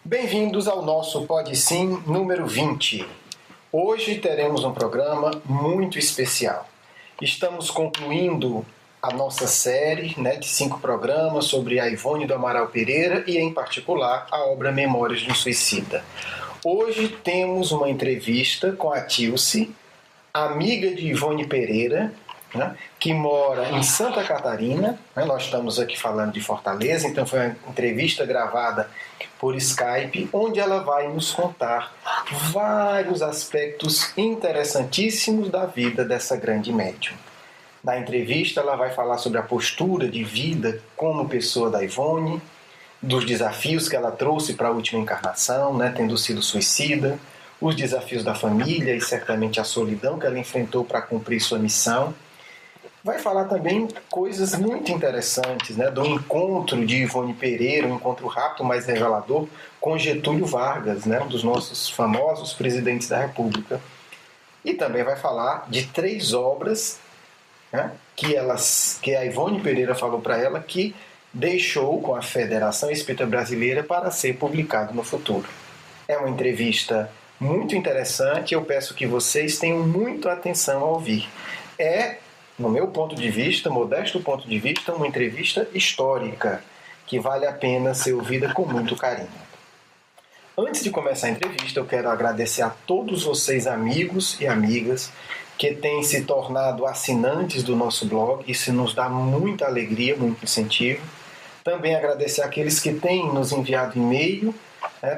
Bem-vindos ao nosso Pode Sim número 20. Hoje teremos um programa muito especial. Estamos concluindo a nossa série de 5 programas sobre a Ivone do Amaral Pereira e, em particular, a obra Memórias de um Suicida. Hoje temos uma entrevista com a Tilce, amiga de Ivone Pereira, que mora em Santa Catarina. Nós estamos aqui falando de Fortaleza, então foi uma entrevista gravada por Skype, onde ela vai nos contar vários aspectos interessantíssimos da vida dessa grande médium. Na entrevista ela vai falar sobre a postura de vida como pessoa da Ivone, dos desafios que ela trouxe para a última encarnação, tendo sido suicida, os desafios da família e certamente a solidão que ela enfrentou para cumprir sua missão. Vai falar também coisas muito interessantes, do encontro de Ivone Pereira, um encontro rápido, mas revelador, com Getúlio Vargas, um dos nossos famosos presidentes da República. E também vai falar de 3 obras que a Ivone Pereira falou para ela que deixou com a Federação Espírita Brasileira para ser publicado no futuro. É uma entrevista muito interessante, eu peço que vocês tenham muita atenção ao ouvir. No meu ponto de vista, modesto ponto de vista, uma entrevista histórica, que vale a pena ser ouvida com muito carinho. Antes de começar a entrevista, eu quero agradecer a todos vocês, amigos e amigas, que têm se tornado assinantes do nosso blog. Isso nos dá muita alegria, muito incentivo. Também agradecer àqueles que têm nos enviado e-mail,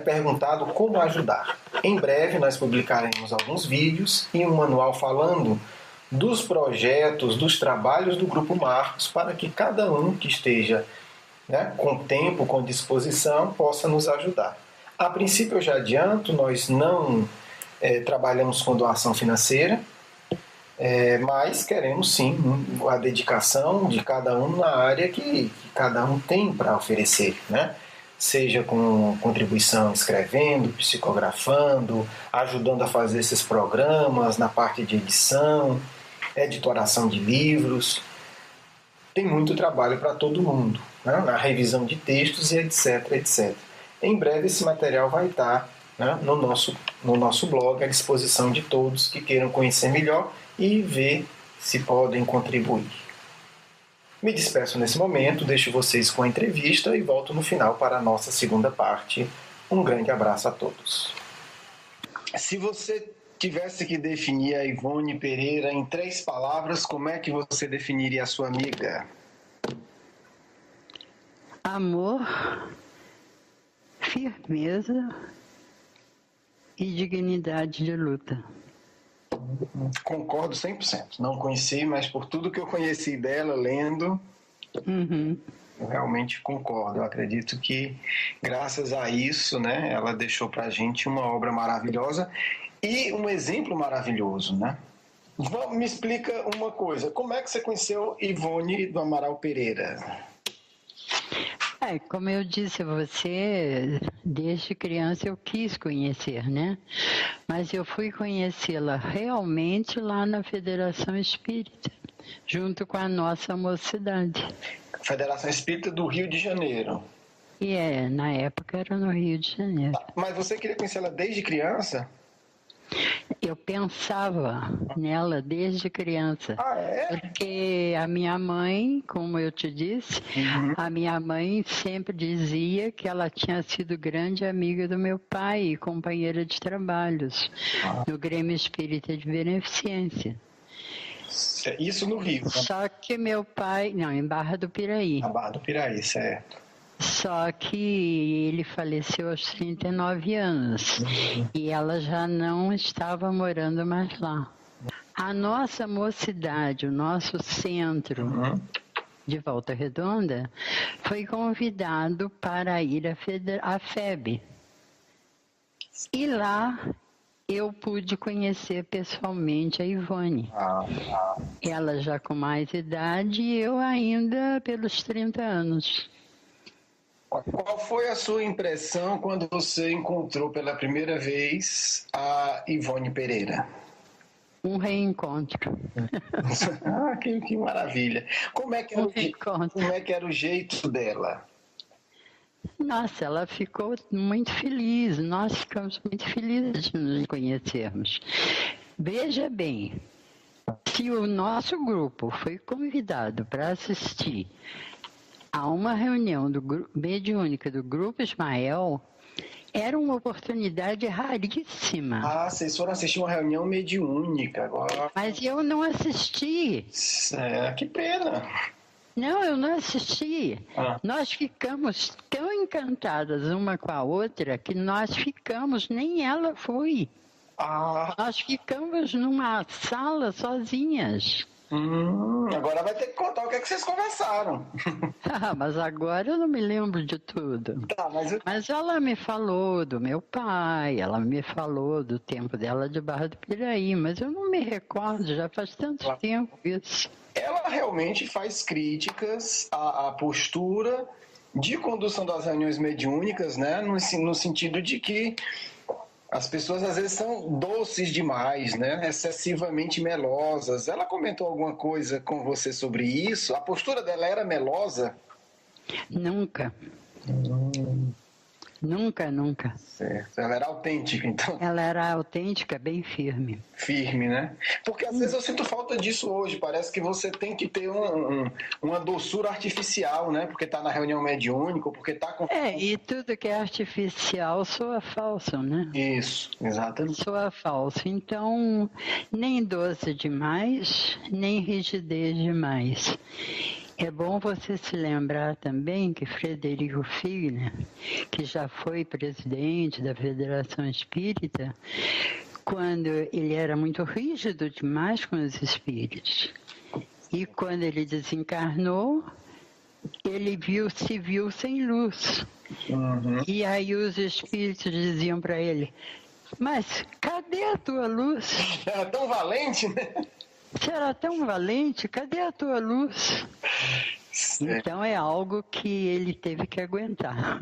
perguntado como ajudar. Em breve nós publicaremos alguns vídeos e um manual falando dos projetos, dos trabalhos do Grupo Marcos, para que cada um que esteja com tempo, com disposição, possa nos ajudar. A princípio, eu já adianto, nós não trabalhamos com doação financeira, mas queremos sim a dedicação de cada um na área que cada um tem para oferecer, seja com contribuição escrevendo, psicografando, ajudando a fazer esses programas na parte de edição, editoração de livros. Tem muito trabalho para todo mundo, na revisão de textos e etc, etc. Em breve esse material vai estar no nosso blog à disposição de todos que queiram conhecer melhor e ver se podem contribuir. Me despeço nesse momento, deixo vocês com a entrevista e volto no final para a nossa segunda parte. Um grande abraço a todos. Se você tivesse que definir a Ivone Pereira em 3 palavras, como é que você definiria a sua amiga? Amor, firmeza e dignidade de luta. Concordo 100%. Não conheci, mas por tudo que eu conheci dela, lendo, eu realmente concordo. Eu acredito que, graças a isso, ela deixou pra gente uma obra maravilhosa e um exemplo maravilhoso, Me explica uma coisa. Como é que você conheceu Ivone do Amaral Pereira? Como eu disse a você, desde criança eu quis conhecer, Mas eu fui conhecê-la realmente lá na Federação Espírita, junto com a nossa mocidade. Federação Espírita do Rio de Janeiro. E na época era no Rio de Janeiro. Mas você queria conhecê-la desde criança? Eu pensava nela desde criança. Porque a minha mãe, como eu te disse, a minha mãe sempre dizia que ela tinha sido grande amiga do meu pai e companheira de trabalhos no Grêmio Espírita de Beneficência. Isso no Rio. Só que meu pai... Não, em Barra do Piraí. Na Barra do Piraí, certo. Só que ele faleceu aos 39 anos e ela já não estava morando mais lá. A nossa mocidade, o nosso centro de Volta Redonda, foi convidado para ir à FEB. E lá eu pude conhecer pessoalmente a Ivone. Ela já com mais idade e eu ainda pelos 30 anos. Qual foi a sua impressão quando você encontrou pela primeira vez a Ivone Pereira? Um reencontro. Que maravilha. Como é que era o jeito dela? Nossa, ela ficou muito feliz, nós ficamos muito felizes de nos conhecermos. Veja bem, se o nosso grupo foi convidado para assistir a uma reunião mediúnica do Grupo Ismael, era uma oportunidade raríssima. Ah, vocês foram assistir uma reunião mediúnica agora. Mas eu não assisti. Que pena. Não, eu não assisti. Nós ficamos tão encantadas uma com a outra que nós ficamos, nem ela foi. Nós ficamos numa sala sozinhas. Agora vai ter que contar o que é que vocês conversaram. Mas agora eu não me lembro de tudo. Tá, mas ela me falou do meu pai, ela me falou do tempo dela de Barra do Piraí, mas eu não me recordo, já faz tanto tempo isso. Ela realmente faz críticas à postura de condução das reuniões mediúnicas, né? No sentido de que as pessoas às vezes são doces demais, né? Excessivamente melosas. Ela comentou alguma coisa com você sobre isso? A postura dela era melosa? Nunca. Nunca. Certo. Ela era autêntica, então? Ela era autêntica, bem firme. Firme, né? Porque às vezes eu sinto falta disso hoje. Parece que você tem que ter uma doçura artificial, né? Porque tá na reunião mediúnica, ou porque tá com... E tudo que é artificial soa falso, né? Isso, exatamente. Soa falso. Então, nem doce demais, nem rigidez demais. É bom você se lembrar também que Frederico Figner, que já foi presidente da Federação Espírita, quando ele era muito rígido demais com os espíritos. E quando ele desencarnou, ele se viu sem luz. E aí os espíritos diziam para ele, mas cadê a tua luz? Era tão valente, né? Você era tão valente, cadê a tua luz? Então é algo que ele teve que aguentar.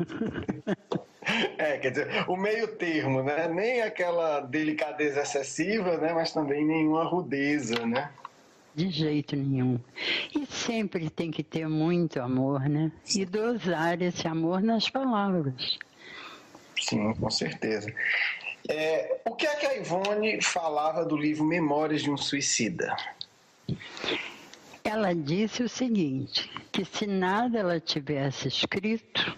Quer dizer, o meio termo, né? Nem aquela delicadeza excessiva, né? Mas também nenhuma rudeza, né? De jeito nenhum. E sempre tem que ter muito amor, né? E dosar esse amor nas palavras. Sim, com certeza. O que é que a Ivone falava do livro Memórias de um Suicida? Ela disse o seguinte, que se nada ela tivesse escrito,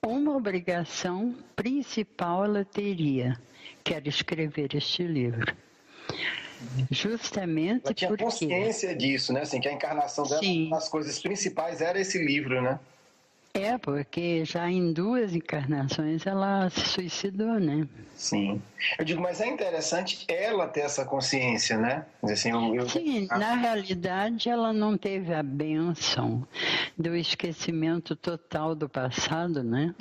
uma obrigação principal ela teria, que era escrever este livro. Justamente ela tinha porque... consciência disso, né? Assim, que a encarnação dela, uma das coisas principais era esse livro, né? Porque já em 2 encarnações ela se suicidou, né? Sim. Eu digo, mas é interessante ela ter essa consciência, né? Assim, Sim, na realidade ela não teve a bênção do esquecimento total do passado, né?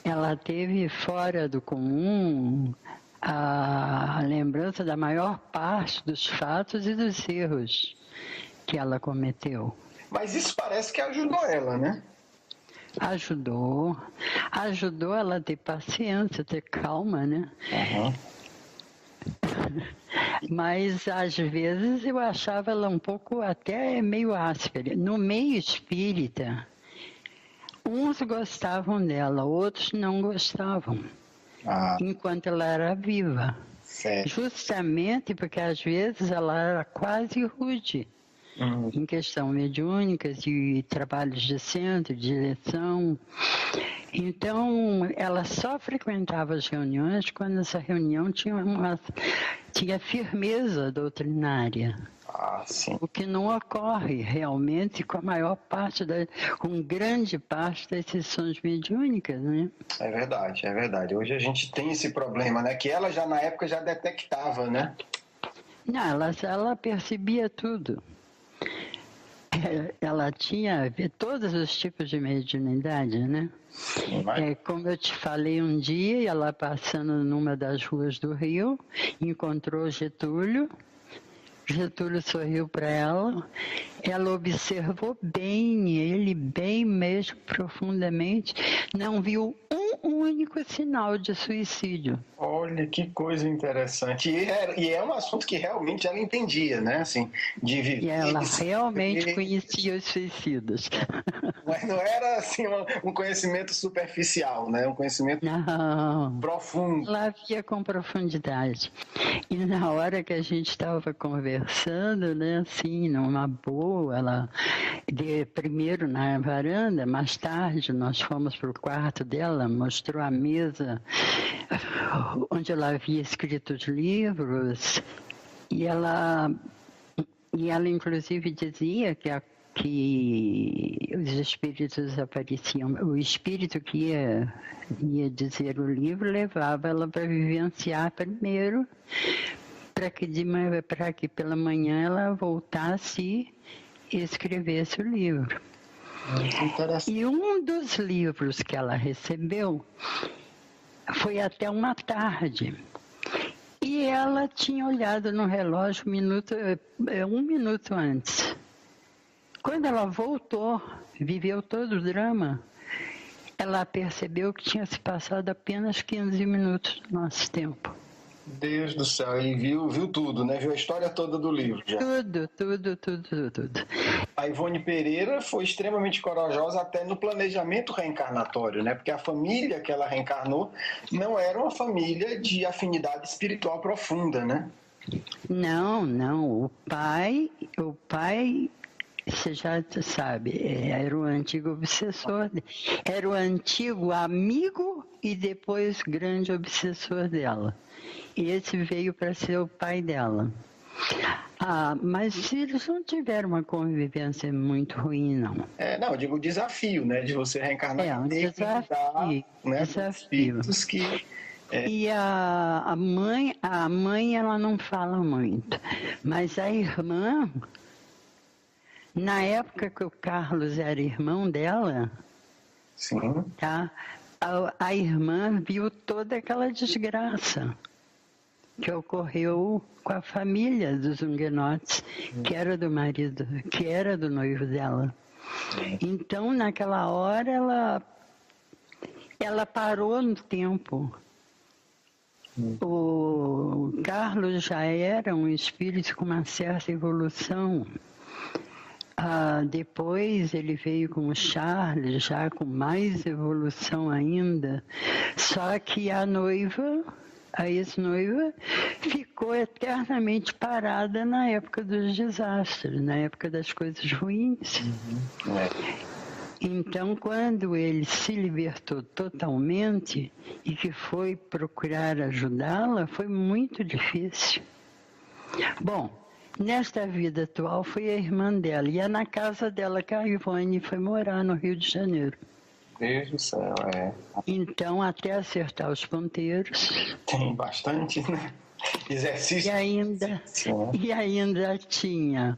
Ela teve fora do comum a lembrança da maior parte dos fatos e dos erros que ela cometeu. Mas isso parece que ajudou ela, né? Ajudou ela a ter paciência, ter calma, né? Mas às vezes eu achava ela um pouco até meio áspera. No meio espírita, uns gostavam dela, outros não gostavam, enquanto ela era viva. Certo. Justamente porque às vezes ela era quase rude. Em questão mediúnica, de trabalhos de centro, de direção. Então, ela só frequentava as reuniões quando essa reunião tinha firmeza doutrinária. Sim. O que não ocorre realmente com a maior parte, com grande parte das sessões mediúnicas, né? É verdade. Hoje a gente tem esse problema, né? Que ela já na época já detectava, né? Não, ela percebia tudo. Ela tinha todos os tipos de mediunidade, né? Como eu te falei um dia, ela passando numa das ruas do Rio, encontrou Getúlio. Getúlio sorriu para ela. Ela observou bem ele, bem mesmo, profundamente. Não viu um único sinal de suicídio. Olha, que coisa interessante. E é um assunto que realmente ela entendia, né? Assim, de viver. E ela realmente conhecia os suicidas. Mas não era assim um conhecimento superficial, né? Um conhecimento profundo. Ela via com profundidade. E na hora que a gente estava conversando, né, assim, numa boa, primeiro na varanda, mais tarde nós fomos para o quarto dela, mostrou a mesa onde ela havia escrito os livros, e ela inclusive dizia que os espíritos apareciam, o espírito que ia dizer o livro levava ela para vivenciar primeiro, para que pela manhã ela voltasse e escrevesse o livro. E um dos livros que ela recebeu foi até uma tarde. E ela tinha olhado no relógio um minuto antes. Quando ela voltou, viveu todo o drama, ela percebeu que tinha se passado apenas 15 minutos do nosso tempo. Deus do céu, ele viu tudo, né? Viu a história toda do livro já. Tudo. A Ivone Pereira foi extremamente corajosa até no planejamento reencarnatório, né? Porque a família que ela reencarnou não era uma família de afinidade espiritual profunda, né? Não. O pai, você já sabe, era o antigo obsessor, era o antigo amigo e depois grande obsessor dela. E esse veio para ser o pai dela. Mas eles não tiveram uma convivência muito ruim, não. Não, eu digo o desafio, né? De você reencarnar. Um desafio. Espíritos que... E a mãe, ela não fala muito. Mas a irmã, na época que o Carlos era irmão dela, sim. Tá? A irmã viu toda aquela desgraça que ocorreu com a família dos Huguenotes, que era do marido, que era do noivo dela. Então, naquela hora, ela parou no tempo. O Carlos já era um espírito com uma certa evolução. Depois ele veio com o Charles, já com mais evolução ainda. Só que a ex-noiva, ficou eternamente parada na época dos desastres, na época das coisas ruins. Então, quando ele se libertou totalmente e que foi procurar ajudá-la, foi muito difícil. Bom, nesta vida atual foi a irmã dela, e é na casa dela que a Ivone foi morar, no Rio de Janeiro. Deus do céu, Então, até acertar os ponteiros... Tem bastante, né? Exercício. E ainda tinha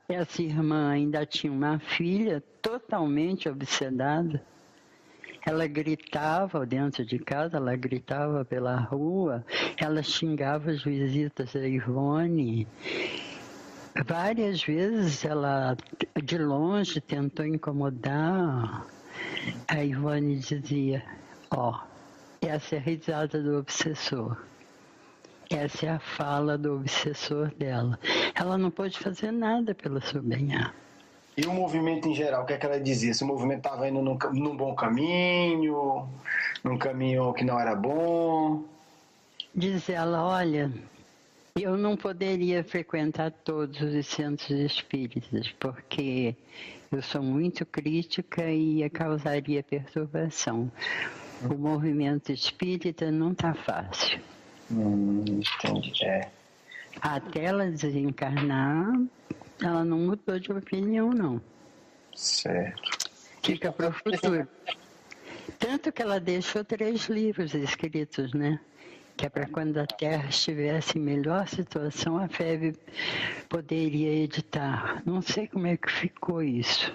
essa irmã ainda tinha uma filha totalmente obsedada. Ela gritava dentro de casa, ela gritava pela rua, ela xingava as visitas da Ivone. Várias vezes ela, de longe, tentou incomodar. A Ivone dizia, essa é a risada do obsessor. Essa é a fala do obsessor dela. Ela não pôde fazer nada pela sobrinha. E o movimento em geral, o que é que ela dizia? Se o movimento estava indo num bom caminho, num caminho que não era bom? Diz ela, olha... Eu não poderia frequentar todos os centros espíritas, porque eu sou muito crítica e causaria perturbação. O movimento espírita não está fácil. Entendi. Até ela desencarnar, ela não mudou de opinião, não. Certo. Fica para o futuro. Tanto que ela deixou 3 livros escritos, né? Que é para quando a Terra estivesse em melhor situação, a FEB poderia editar. Não sei como é que ficou isso.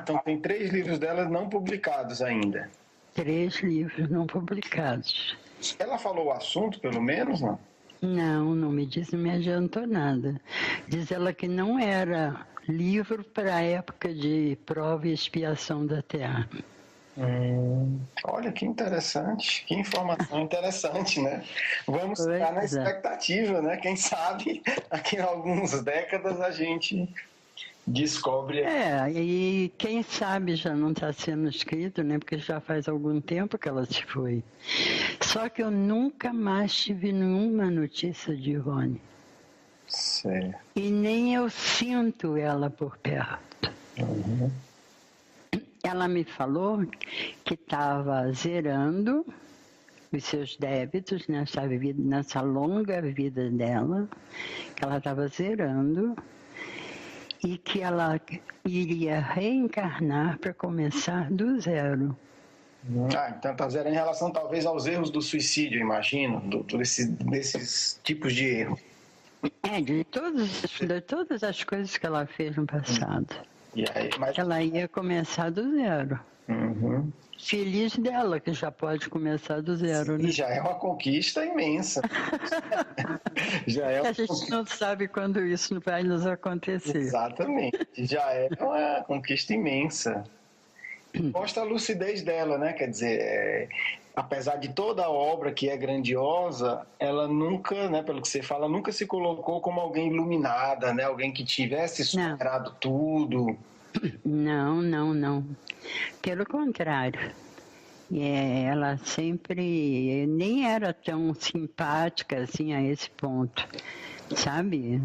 Então tem 3 livros dela não publicados ainda. 3 livros não publicados. Ela falou o assunto, pelo menos, não? Não me disse, não me adiantou nada. Diz ela que não era livro para a época de prova e expiação da Terra. Olha que interessante, que informação interessante, né? Vamos ficar na Pois é. expectativa, né? Quem sabe aqui em algumas décadas a gente descobre. E quem sabe já não está sendo escrito, né? Porque já faz algum tempo que ela se foi. Só que eu nunca mais tive nenhuma notícia de Ivone. Certo. E nem eu sinto ela por perto. Ela me falou que estava zerando os seus débitos nessa longa vida dela, que ela estava zerando e que ela iria reencarnar para começar do zero. Então está zero em relação talvez aos erros do suicídio, imagino, desses tipos de erro. De todas as coisas que ela fez no passado. E aí, mas... Ela ia começar do zero. Feliz dela, que já pode começar do zero, né? E já é uma conquista imensa. A gente não sabe quando isso vai nos acontecer. Exatamente. Já é uma conquista imensa. Mostra a lucidez dela, né? Quer dizer, apesar de toda a obra que é grandiosa, ela nunca, né, pelo que você fala, nunca se colocou como alguém iluminada, né? Alguém que tivesse superado tudo. Não. Pelo contrário. Ela sempre nem era tão simpática assim a esse ponto, sabe?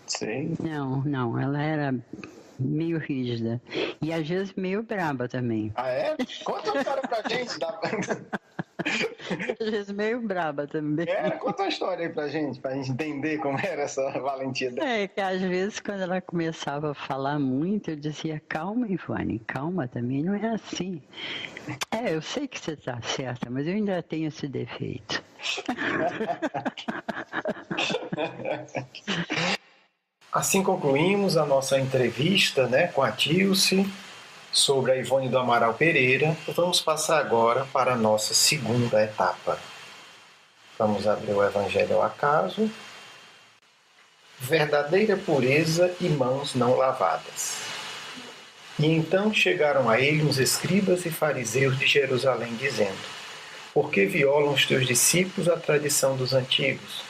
Sei. Não, ela era meio rígida e às vezes meio braba também. Ah, é? Conta uma história pra gente da banda. Às vezes meio braba também. Conta uma história aí pra gente entender como era essa valentia dela. Que às vezes quando ela começava a falar muito, eu dizia, calma, Ivone, calma, também não é assim. Eu sei que você está certa, mas eu ainda tenho esse defeito. Assim concluímos a nossa entrevista, né, com a Tilce sobre a Ivone do Amaral Pereira. Vamos passar agora para a nossa segunda etapa. Vamos abrir o Evangelho ao acaso. Verdadeira pureza e mãos não lavadas. E então chegaram a ele uns escribas e fariseus de Jerusalém, dizendo: por que violam os teus discípulos a tradição dos antigos?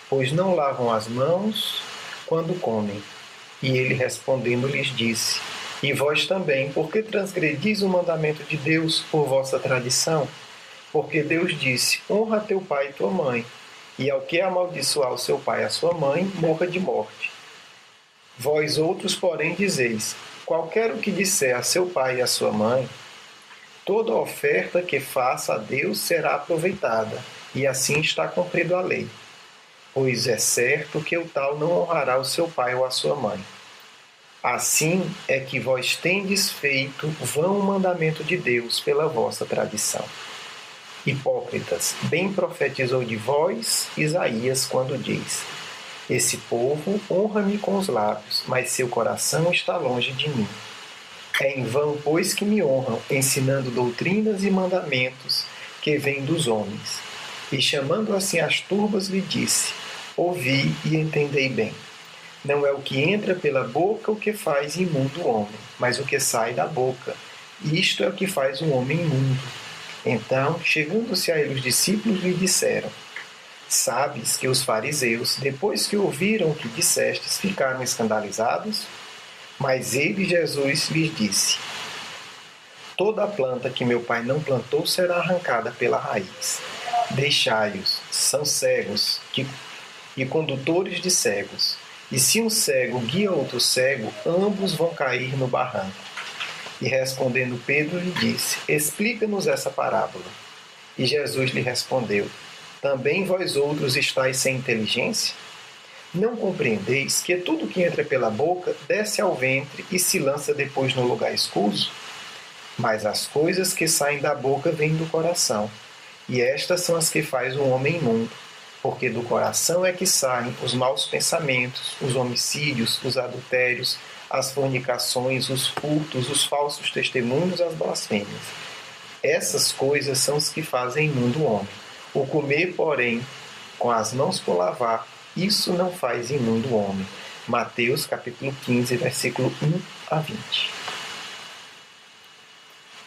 Pois não lavam as mãos quando comem. E ele respondendo lhes disse: e vós também, por que transgredis o mandamento de Deus por vossa tradição? Porque Deus disse: honra teu pai e tua mãe, e ao que amaldiçoar o seu pai e a sua mãe, morra de morte. Vós outros, porém, dizeis: qualquer o que disser a seu pai e a sua mãe, toda oferta que faça a Deus será aproveitada, e assim está cumprido a lei. Pois é certo que o tal não honrará o seu pai ou a sua mãe. Assim é que vós tendes feito vão o mandamento de Deus pela vossa tradição. Hipócritas, bem profetizou de vós Isaías quando diz: esse povo honra-me com os lábios, mas seu coração está longe de mim. É em vão, pois, que me honram, ensinando doutrinas e mandamentos que vêm dos homens. E chamando assim as turbas, lhe disse: ouvi e entendei bem. Não é o que entra pela boca o que faz imundo o homem, mas o que sai da boca. Isto é o que faz um homem imundo. Então, chegando-se a ele os discípulos, lhe disseram: sabes que os fariseus, depois que ouviram o que dissestes, ficaram escandalizados? Mas ele, Jesus, lhes disse: toda a planta que meu pai não plantou será arrancada pela raiz. Deixai-os, são cegos e condutores de cegos. E se um cego guia outro cego, ambos vão cair no barranco. E respondendo Pedro lhe disse: explica-nos essa parábola. E Jesus lhe respondeu: também vós outros estáis sem inteligência? Não compreendeis que tudo que entra pela boca desce ao ventre e se lança depois no lugar escuso? Mas as coisas que saem da boca vêm do coração, e estas são as que faz o homem imundo, porque do coração é que saem os maus pensamentos, os homicídios, os adultérios, as fornicações, os furtos, os falsos testemunhos, as blasfêmias. Essas coisas são as que fazem imundo o homem. O comer, porém, com as mãos por lavar, isso não faz imundo o homem. Mateus capítulo 15, versículo 1 a 20.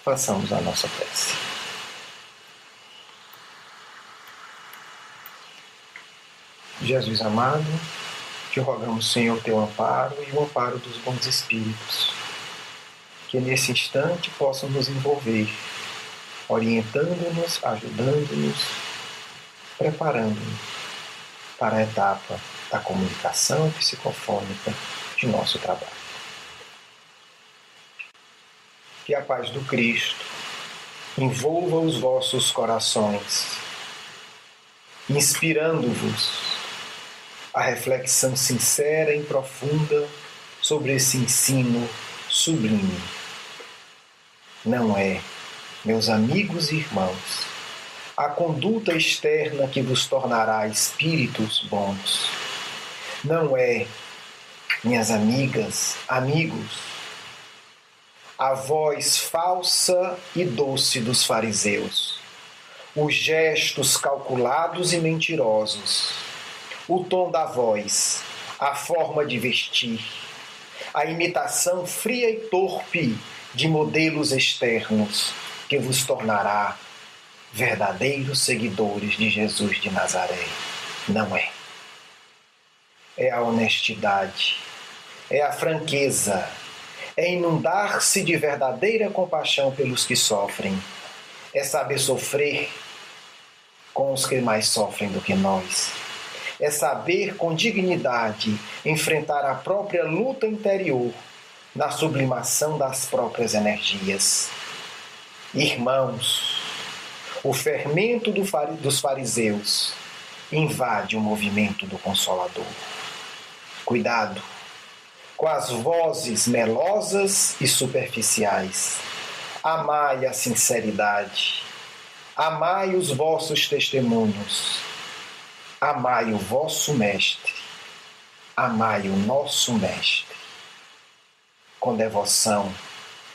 Façamos a nossa prece. Jesus amado, te rogamos, Senhor, teu amparo e o amparo dos bons espíritos, que nesse instante possam nos envolver, orientando-nos, ajudando-nos, preparando-nos para a etapa da comunicação psicofônica de nosso trabalho. Que a paz do Cristo envolva os vossos corações, inspirando-vos a reflexão sincera e profunda sobre esse ensino sublime. Não é, meus amigos e irmãos, a conduta externa que vos tornará espíritos bons. Não é, minhas amigas, amigos, a voz falsa e doce dos fariseus, os gestos calculados e mentirosos, o tom da voz, a forma de vestir, a imitação fria e torpe de modelos externos que vos tornará verdadeiros seguidores de Jesus de Nazaré. Não é. É a honestidade, é a franqueza, é inundar-se de verdadeira compaixão pelos que sofrem, é saber sofrer com os que mais sofrem do que nós, é saber com dignidade enfrentar a própria luta interior na sublimação das próprias energias. Irmãos, o fermento dos fariseus invade o movimento do Consolador. Cuidado com as vozes melosas e superficiais. Amai a sinceridade. Amai os vossos testemunhos. Amai o vosso Mestre. Amai o nosso Mestre. Com devoção,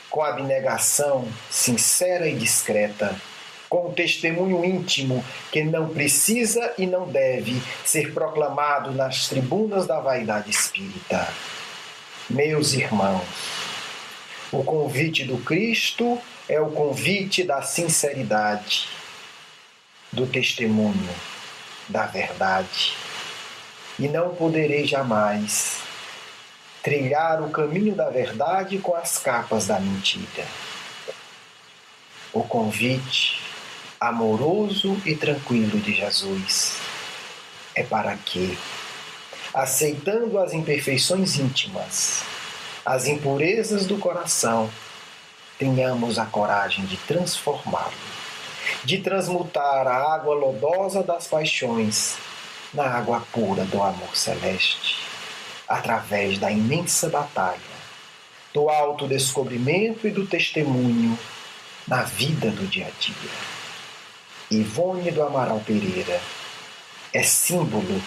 com abnegação sincera e discreta, com um testemunho íntimo que não precisa e não deve ser proclamado nas tribunas da vaidade espírita. Meus irmãos, o convite do Cristo é o convite da sinceridade, do testemunho, da verdade. E não poderei jamais trilhar o caminho da verdade com as capas da mentira. O convite amoroso e tranquilo de Jesus é para que, aceitando as imperfeições íntimas, as impurezas do coração, tenhamos a coragem de transformá-lo, de transmutar a água lodosa das paixões na água pura do amor celeste, através da imensa batalha, do autodescobrimento e do testemunho na vida do dia a dia. Ivone do Amaral Pereira é símbolo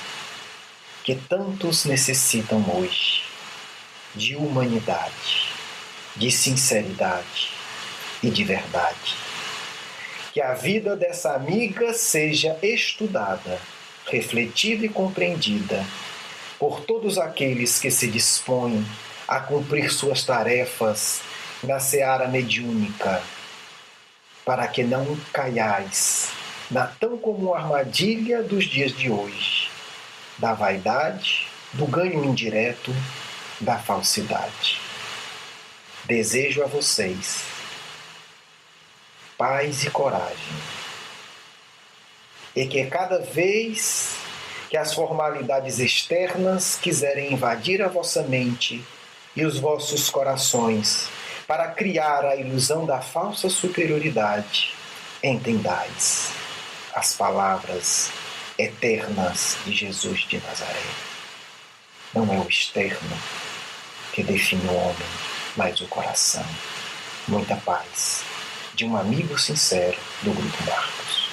que tantos necessitam hoje de humanidade, de sinceridade e de verdade. Que a vida dessa amiga seja estudada, refletida e compreendida por todos aqueles que se dispõem a cumprir suas tarefas na seara mediúnica, para que não caiais na tão comum armadilha dos dias de hoje, da vaidade, do ganho indireto, da falsidade. Desejo a vocês paz e coragem, e que cada vez que as formalidades externas quiserem invadir a vossa mente e os vossos corações para criar a ilusão da falsa superioridade, entendais as palavras eternas de Jesus de Nazaré. Não é o externo que define o homem, mas o coração. Muita paz. De um amigo sincero do Grupo Marcos.